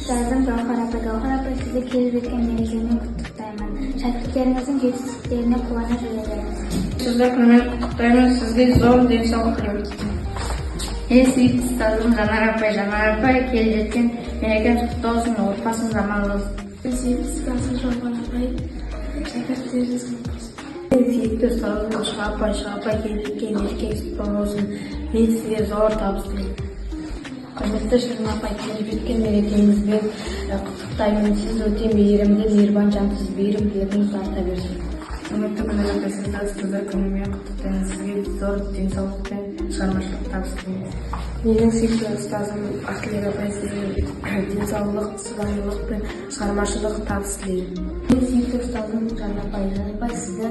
Ustazım Gavhar apay size kelip etken merezini kutuktayman. Şagirdlerinizin жетістіктеріне қуана жүрелеріңіз. Sizler күнімен құттықтаймын, sizге зор денсаулық тілеймін. Сүйікті ұстазым Жанар апай келіп жеткен мерекеңіз құтты болсын, отбасыңыз аман болсын. Сүйікті ұстазым Жолған апай, шәкірттеріңіз болсын. Сүйікті ұстазым Шыға апай келіп жеткен мерекеңіз құтты болсын. Мен сізге зор табыс тілеймін. Құрметті Шырын апай, келіп жеткен мерекеңізбен құттықтаймын. Сіз өте мейірімді, мейірбан жансыз, мейірім тілегіңіз арта берсін. Құрметті Гүлнар апай, сіздер күнімен құттықтаймын. Сізге зор денсаулық пен шығармашылық табыс тілеймін. Менің сүйікті ұстазым Ақтілек апай, сізге денсаулық, шыдамдылық пен шығармашылық табыс тілеймін. Менің сүйікті ұстазым Жан апай, сізді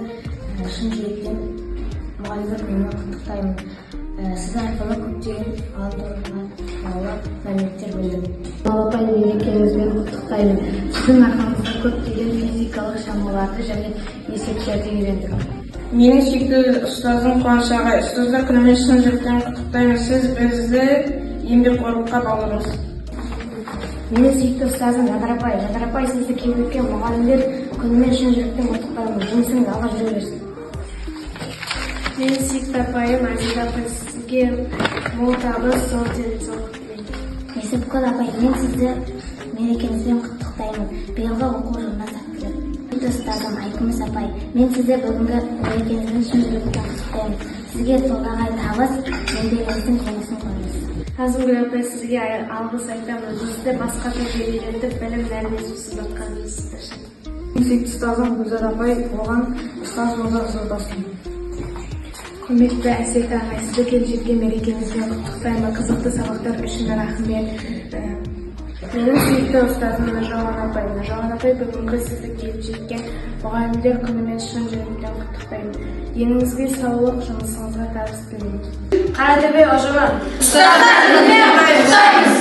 шын жүректен мұғалімдер күнімен құттықтаймын. Сіз арқылы көптеген алдырған мәліметтер білдім. Апай, мерекеңізбен құттықтаймын. Сіздің арқаңызда көптеген физикалық шамаларды және есептерді үйрендім. Менің сүйікті ұстазым Қуаныш ағай, ұстаздар күнімен шын жүректен құттықтаймын. Сіз бізді еңбекқорлыққа баулыңыз. Менің сүйікті ұстазым Жанар апай, сізді келіп өткен мұғалімдер күнімен шын жүректен құттықтаймын. Жұмысыңыз алға жүре берсін. Менің сүйікті апайым Азиза апай, сізге мол табыс, зор денсаулық тілеймін. Несіпқұл апай, мен сізді мерекеңізбен құттықтаймын. Биылғы оқу жылына сәттілік. Сүйікті ұстазым Айкүміс апай, мен сізді бүгінгі мерекеңізбен шын жүректен құттықтаймын. Сізге толағай табыс, еңбегіңіздің жемісін көріңіз. Азымгүл апай, сізге алғыс айтамын. Бізді басқа тілге үйретіп, білім нәрмесіз жатқаныңызды. Сүйікті ұстазым Гүлзар апай, оған ұстаз болар зор болсын. Құрметті Әсет ағай, сізді келіп жеткен мерекеңізбен құттықтаймын. Қызықты сабақтар үшін рахмет. Менің сүйікті ұстазым Нұржауан апай, бүгінгі сізді келіп жеткен мұғалімдер күнімен шын жүректен құттықтаймын. Деніңізге саулық, жұмысыңызға табыс тілеймін. Қаратөбе ұжымы. Ұстаздар күнімен құттықтаймыз.